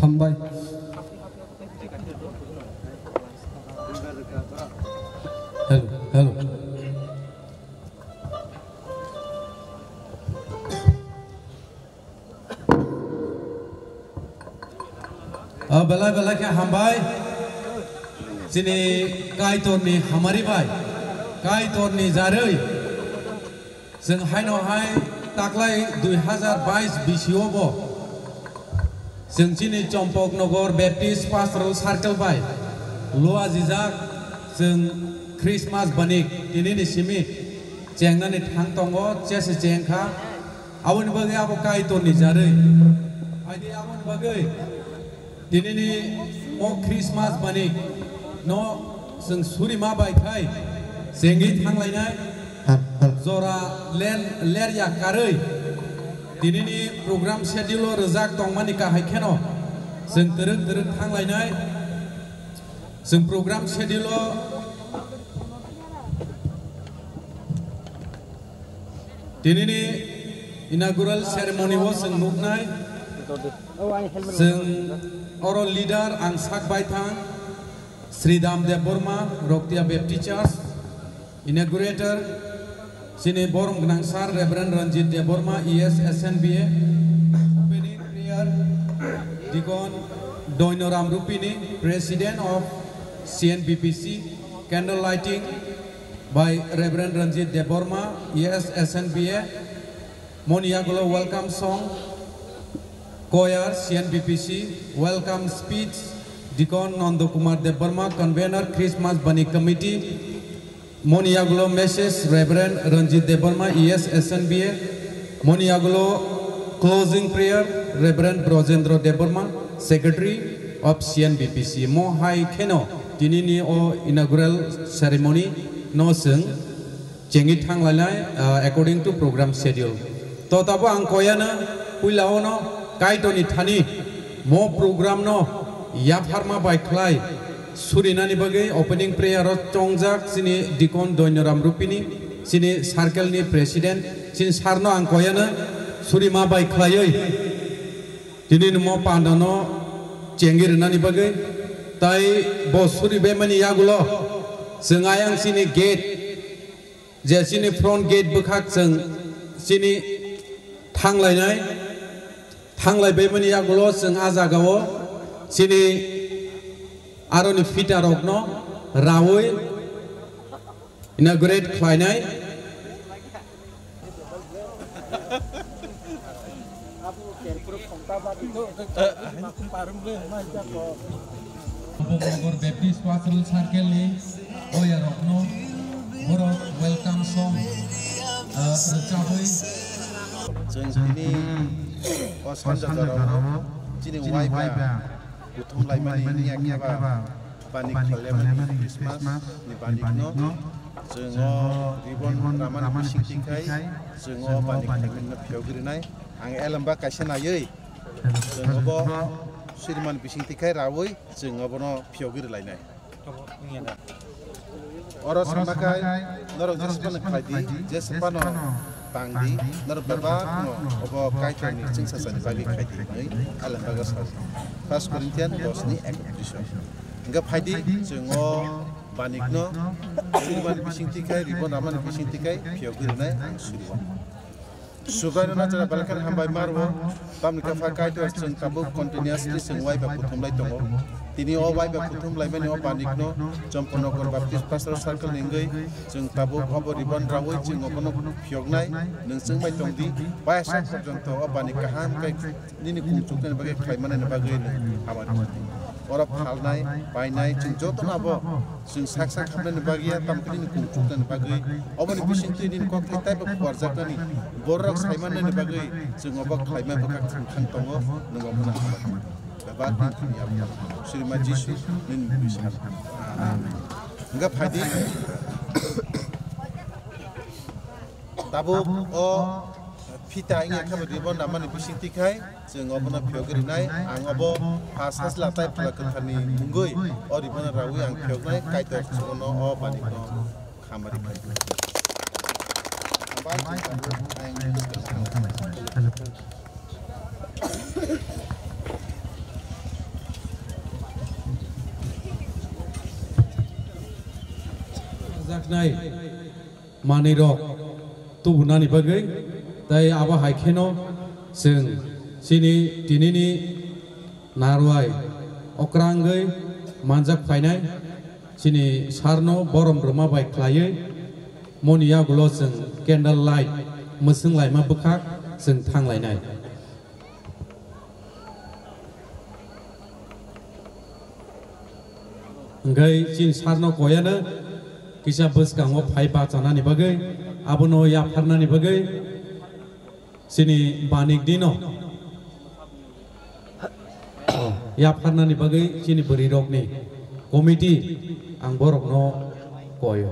Hambai. Hello. Bela hambai. Sini kai torni hamari bai. Kai torni jaroi. Sing haino hai taklai 2022 bisiobo. Sing sini Chompok Nogor Baptist Pastoral Circle bai. Loa jijak sing Christmas banik ini ni simi cengna ni thang tongo cese cengkha awon bagai abo kai torni jaroi. Adi awon bagai ini ni mo Christmas banik no sing suri ma bai kai sengi thang lainai zora ler ya karoi ini ni program schedule rezak tong manika haikeno sing teruk thang lainai sing program schedule ini ni inaugural ceremony wo sing nuknai sing oral leader ang sak baithang Sri Damdev Burma Roktia Baptist Church inaugurator sini Borong Gnangsar Reverend Ranjit Deborma ESSNBA opening prayer Dikon Doinoram Rupini President of CNBPC candle lighting by Reverend Ranjit Deborma ESSNBA Moniagolo welcome song Choir CNBPC welcome speech Deacon Nando Kumar Debarma, Convener Christmas Bunny Committee, Moniagulo message Reverend Ranjit Debarma, ES SNBA, Moniagulo closing prayer Reverend Brojendro Debarma, Secretary of CNBPC. Mo hai keno tinini o inaugural ceremony no sung jengit hang lalai according to program schedule. To tabo ang koyana puilao no kaitoni thani mo program no yapharma by klai surinani bagai opening prayer tongjak sini Deacon Doinoram Rupini sini circle ni president sini sarno ang koyana surima by klai tini mo pandano jengir nani bagai tai bo suri bemani yagulo sengayang sini gate je sini front gate bekhak seng sini thanglai bemani yagulo seng ajagao sini aroni fita rokno rawoi inaugurate khlainai Bogor Baptist Pastoral Circle ni oya rokno boro welcome song recaboi जों दिनै सानजा जाराव दिनै वाइबा बुथुम लाइमानि याखाबा बानि खालामनानै क्रिसमास नि बानिनो जोङो रिबन रामानि बिसिंथिखाय जोङो बानि खालामनो फियावगिरनाय आं एलम्बा कायसेनायै जोङो बो श्रीमान बिसिंथिखाय रावै जोङो बनो फियावगिरलायनाय अर समाखाय नर जसपन खायदि जेसपन Tangdi, narbaba no, obo kaitani cing sasani bagi kaiti nei alam bagas First Corinthians bosni ekoprisho. Enggak padi jengo banikno, suriban bising tikai, ribon raman bising tikai, piogirnai suriban. Sugai nona cara balakan hambai marwo, pam nikafa kaitu jeng tabu continuously sengwai bakutum lai tongo. Tini o wai bakutum lai mani o banikno, Jampono Gor Baptist Pastoral Circle ningai, jeng tabu obo ribon rawoi jeng obono piognai, nungseng bai tongdi, bai sak perjonto o banik kaham kai nini kungcukna bagai kaimana bagai amat. Orang halnai, bainai, jeng joton abo, jeng sak hamna bagia tamkini ni kungcukna bagai, obo ni bisinti nini kok kitai bakuarjak ni, borak kaimana bagai, jeng obo kaimana bakak tang tongo, nunggu amat. Bapak ya Sri Jisu min bisa. Enggak padi. Tabuk o pita ingat kabar ribon nama ni bising tikai, jeng obono piogrinai, ang obo pasas latai pelakutani munggui, o ribon rawi ang piognai kaitu sono o baniko kamari kai. Zaknai manirok tubunani bagai tai aba haikeno sing sini tinini narwai okranggai manjak fainai sini sarno borom roma bai klai monia gulo sing candle light meseng lai ma bekak sing thanglai ngai sin sarno koyana kisah bus kamu pai bacana ni bagai, abono ya karena ni bagai, sini banik dino, ya karena ni bagai, sini beri rok ni, komiti, ang borok no koyo,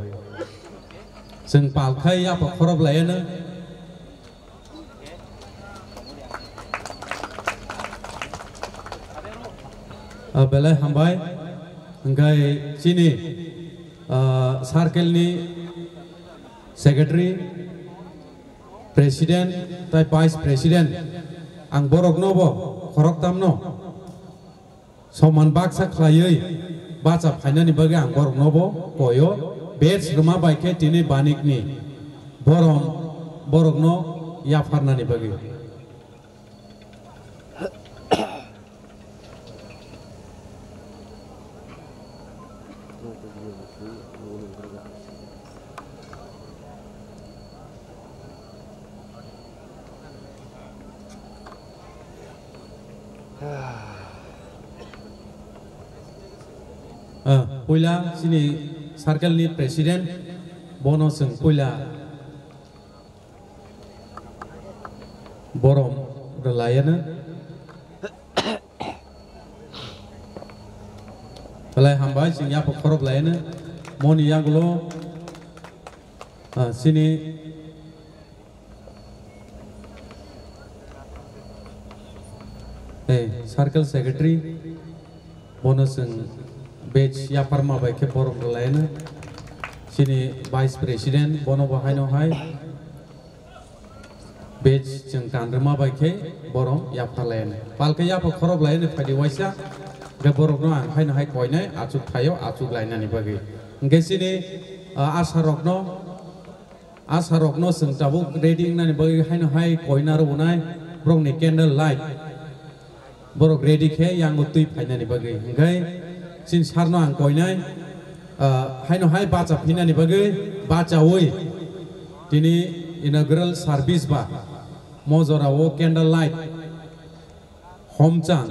seng palkai ya pak korab layana, belai hambai, engkai sini. Circle ni secretary, president, tai vice president, ang borok nobo, korok tamno, soman baksa klayoi, baca paina ni bagi ang borok nobo, koyo, beds rumah baiknya tini banik ni, borok no, ya farna ni bagi. पहिला सिनि सार्केलनि प्रेसिडेन्ट बनो जों पहिला बरम लायानो Lai hambai sing ya pokorob lain moni yang lo sini circle secretary bonus batch ya parma baik ke forum lain sini vice president bono bahai no hai batch jeng kanderma baik ke borom ya par lain palke ya pokorob lain fadi waisa Gaborok no ang hai na hai koi nai acuk thayo acuk lain nani bagi. Engke sini asarok no seng tabuk reading nani bagi hai na hai koi naru unai brok ni candle light borok ready ke yang utui hai nani bagi. Engke sin sar no ang koi nai hai na hai baca pina ni bagi baca woi. Tini inaugural service ba mozora wo candle light home chan.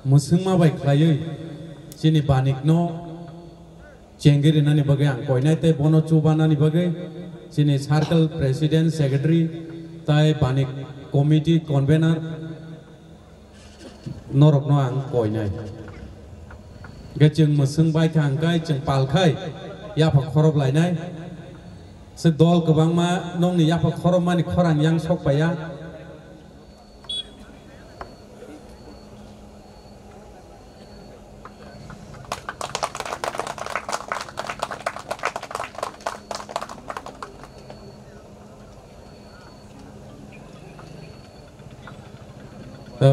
Musung ma baik layu, sini panik no, cengir nani bagai ang koi nai te bono coba nani bagai, sini circle president secretary, tai panik committee convener, norok no ang koi nai. Gajeng musung baik ang kai, jeng pal kai, ya pak khorob lai nai, sedol kebang ma nong ni ya pak khorob ma ni khorang yang sok paya.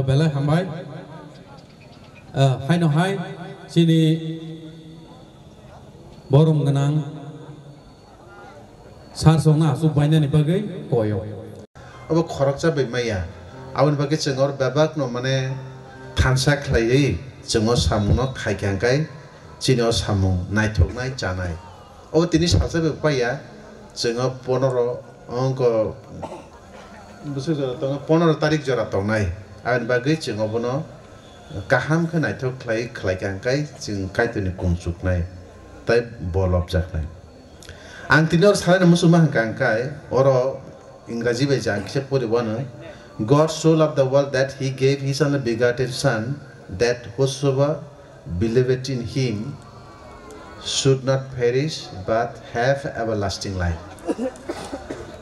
Belai hambai, hai no hai, sini borom genang, sar songna subainya ni bagai koyo. Abo khorok cha bai maya, awan bagai cengor babak no mane thansa khlai cengor samung no khai kangkai, sini o samung naitok nai janai. Abo tini salsa bai paya, cengor 15 busu jora tong 15 tarik jora tong nai. Awan bagai cengor bono kaham ke naitok khlai kangkai ceng kai tu ni kumsuk nai, tai bolop jak nai. Ang tinor salah musuh mah kangkai oro Ingraji bai jang kise pori wana God so loved the world that he gave his only begotten son that whosoever believeth in him should not perish but have everlasting life.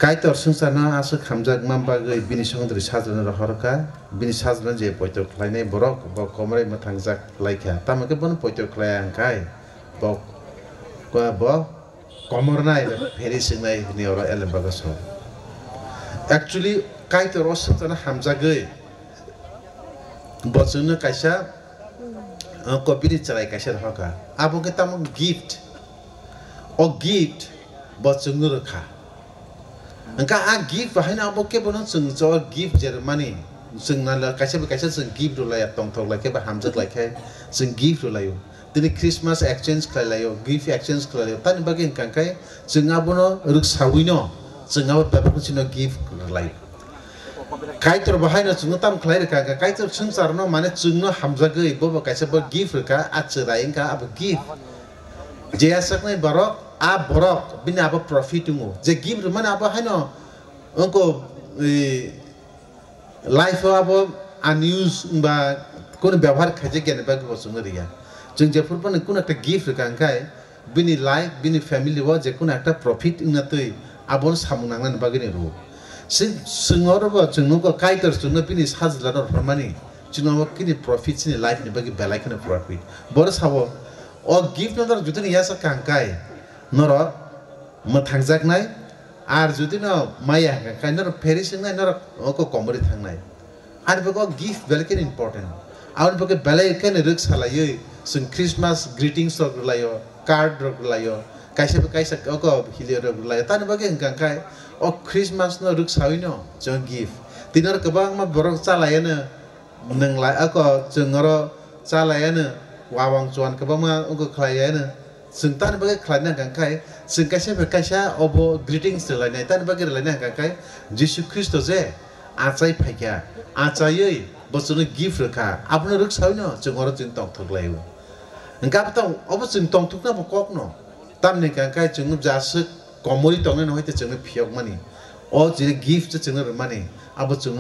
Kaitor sungsana asu khamjak mambagai bini songdri sajana rohorka bini sajana je poito khlainai borok bo komrai mathangjak laikha tamake bon poito khlai angkai bo bo komornai pheri singnai ni ora elembaga so actually kaitor sungsana hamjagai bojungno kaisa kopiri chalai kaisa rohka abo ke tam gift bojungno rokha Angka gift bahai na abo ke bono sung jo gift Germany sung na la kaisa sung gift dolai tong thok lai ke ba hamjat lai ke sung gift dolai tini Christmas exchange khlai gift exchange khlai tan bagi kangkai sung abono ruk sawino sung abo baba kuchino gift lai kaitor bahai na sung tam khlai ka kaitor sung sarno mane sung no hamjagai bo kaisa bo gift ka achrai ka abo gift je asak nai barok a borok bini apa profit ungu je give mana apa hano onko life apa unused ba kono ব্যবহার kaje gene ba ko sunga riya jeng je purban kono ekta gift kangkai bini life bini family wa je kono ekta profit ina tui abon samunang ba gene ru singor ba jengno ko kaitor sunna bini sajla no formani jino kini profit ni life ni bagi belai kana profit bor sabo o gift no dar jutani yasa kangkai Noro mathangjak nai ar jodi no maya ka nor ferishing nai nor ko komori thangnai ar bego gift velken important aun bego belai ken ruk salai sung Christmas greetings rok layo card rok layo kaisa ko hilio rok layo tan bego engkai o Christmas no ruk sawino jong gift tinor kebang ma borok chalayana nenglai ako jengoro chalayana wawang chuan kebang ma ungko khlayana Sengtan bagai kelana kangkai, sengkaisa obo greetings terlainai, tan bagai terlainai kangkai, Yesus Kristus je, acai payah, acai bosno gift reka abno ruk sauno jengor jeng tong thok layu engkap tong obo jeng tong thok na bokok no tam ne kan kai jeng jasuk komori tong ne hoite jeng phiok mani o je gift jeng mani abo jeng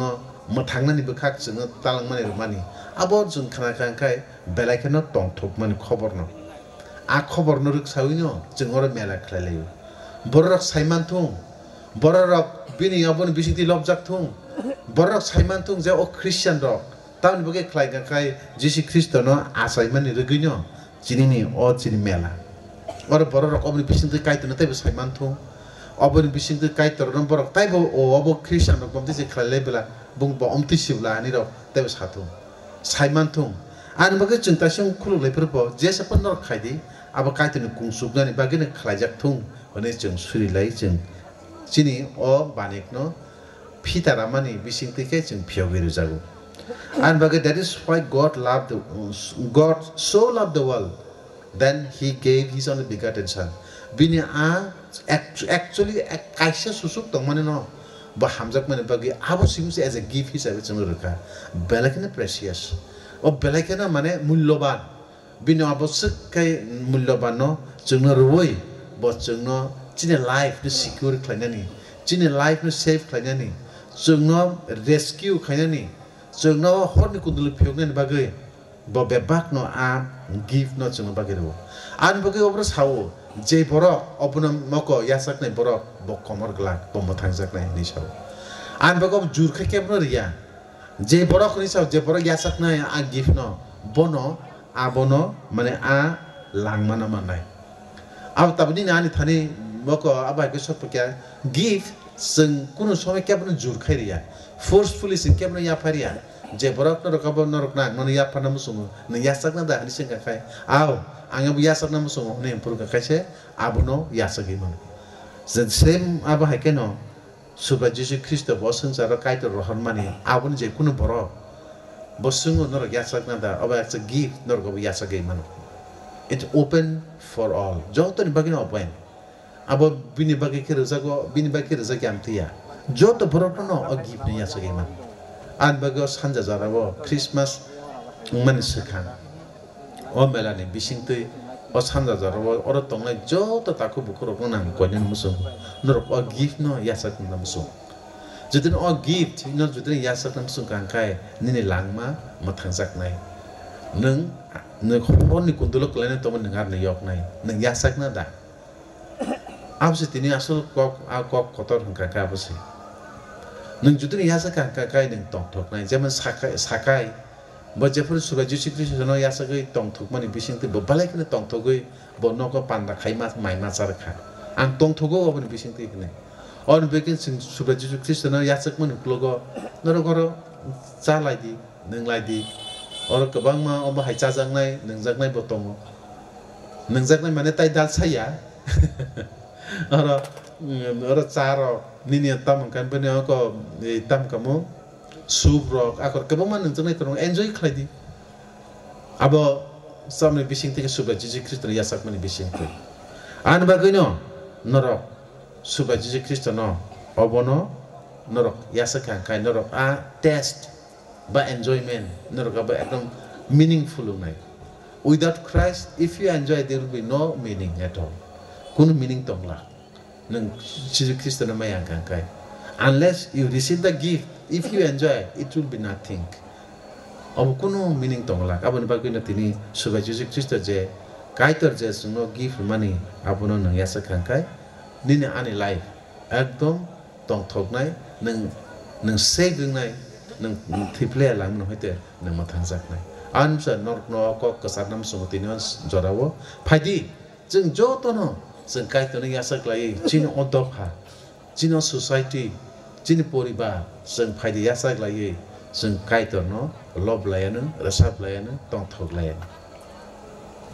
mathangna ni bekhak jeng talang mani mani abo jeng khana kan kai belai no tong thok mani khobor no a khobor no ruk sauno jengor mela khlailayu borok saiman thung borok bini abon bisiti lobjak thung borok saiman thung je o christian rok tamni boge khlai ga kai jisi kristo no asai mani rugino chini o chini mela or borok obni bisiti kai tu natai saiman thung obni bisiti kai tor no borok tai bo o obo christian rok bomti je khlai lebla bung bo omti sibla ani rok tai sathu saiman thung an boge chungta sung khulu leper bo je sapon no khaidi abo kai tu kungsuk nani bagine khlai jak thung one jeng suri lai jeng chini o banik no Peter Ramani bising tike jeng phiogiru jagu and baga that is why God so loved the world then he gave his only begotten son bini a actually kaisa susuk tong mane no ba hamjak mane bagi abo simus as a gift hisabe jeng ruka belakena precious o belakena mane mulloban bini abosuk kai mulloban no jeng ruwoi bo jeng no chini life no secure khlainani chini life no safe khlainani jengno rescue khainani jengno horni kundul phiokne bagai bo bebak no a gift no jengno bagai ro an bagai obro sawo je borok obno moko yasak nai borok bo komor glak bo mothangsak nai ni sawo an bagai jur kha kemno riya je borok ni sawo je borok yasak nai a gift no bono abono mane a langmana manai ab tabni nani thani moko abai ke sopkya gift sing kuno somai kebno jur khairia forcefully sing kebno ya paria je borok no rokabo no rokna no ya pana musumo no yasak na da ni sing kai aw anga bu yasak na musumo ne impur ka kaise abuno yasagi man the same aba hakeno suba jesu christo bosung sara kai to rohan mani abun je kuno borok bosung no yasak na da aba it's a gift no rokabo yasagi man it open for all joto ni bagino open abo bini bagi kira zago bini bagi kira zagi amtia joto borok no a gift ni yasagi man an bago sanja jarabo christmas man sekhan o melani bising tu o sanja jarabo oro tongnai joto taku bukuro nang konen musung nor o gift no yasak na musung judin o gift no judin yasak na musung kan kai nini langma mathangsak nai nung honi kundulok lene toman dengar ne yok nai nung yasak na da abse tini asal kok kotor hangka ka abse nung judin yasak ka kai nung tong thok nai jeman sakai bo jefur suga jusi kristo no yasak tong thok mani bising te bo balai kene tong thok bo noko panda khai mas mai masar kha ang tong thogo obni bising te kene on bekin suga jusi kristo no yasak mani klogo noro goro cha lai di nung lai di or kabang ma oba hai cha jang nai nung jak nai bo tongo nung jak nai mane tai dal saya ora caro nini tam kan bene ko tam kamu soup rock akor kamu man nung jak nai enjoy khlai di abo samne bising te suba jesu kristo yasak mani bising te an bagino norok suba jesu kristo no obono norok yasak kan kai norok a test ba enjoyment norok ba ekdom meaningful nai without Christ if you enjoy there will be no meaning at all kuno meaning tongla nung jesu kristo na mayang kan kai unless you receive the gift if you enjoy it will be nothing अब कुनो meaning tongla abon bagina tini suba jesu kristo je kaitor je suno gift money abono nang yasa khangkai nini ani life ekdom tong thoknai nang saving nai nang thiple lang no hoite nang mathangsak nai ansa nor no ko kasarnam sumutini jorawo phaidi jeng joto no jeng kaitor ni yasa klai chin odokha chin society chin poribar jeng phaidi yasa klai jeng kaitor no lob layan resap layan tong thok layan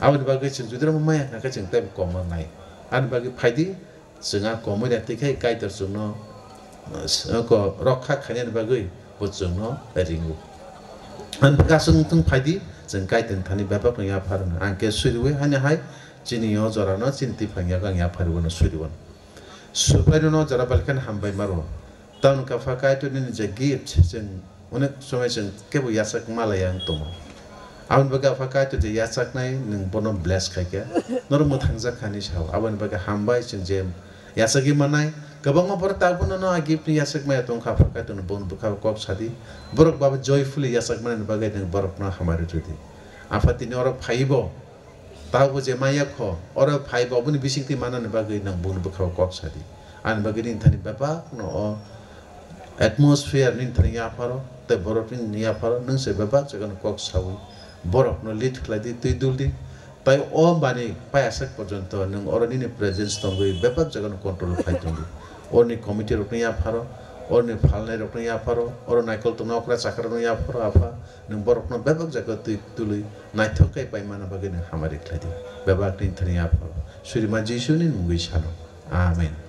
awal bagi jeng judra maya ka jeng tem komon nai an bagi phaidi jenga komon ya tikai kaitor jeng no ko rokha khane bagi bo jeng no ringu an kasung tung phaidi jeng kaitor thani bapak ya pharna anke suiwe hanya hai chini yo jora no chinti phangya gang ya pharu no suiwon supari no jara balkan hambai maro taun ka fakai to ni je gift jeng अनेक समय जों केबो याsak malaya ang tomo aban baga fakai to je yasak nai nung bono bless khaike nor mo thangja khani saw aban baga hambai जों je yasagi manai gabang ma por ta bono no agip ni yasak mai tong kha fakai to bon bukha kop sadi borok baba joyfully yasak manai baga nung borok na hamari jodi afati ni oro phaibo tahu je maya kho oro phaibo buni bisingti manan baga nung bon bukha kop sadi an baga ni thani baba no atmosphere nin thani ya paro te borok ni ya paro nung se baba jagan kok sawi borok no lit kladi tui duldi tai o bani payasak porjonto nung oroni ni presence tongoi bepak jagan control khai tongi orni committee rokni ya pharo orni phalnai rokni ya pharo or naikol to nokra chakra no ya pharo afa nung borok no bepak jagan tui tului naithokai paimana bagin hamari kladi bebak ni thani ya pharo surima jisu ni mungui salo amen.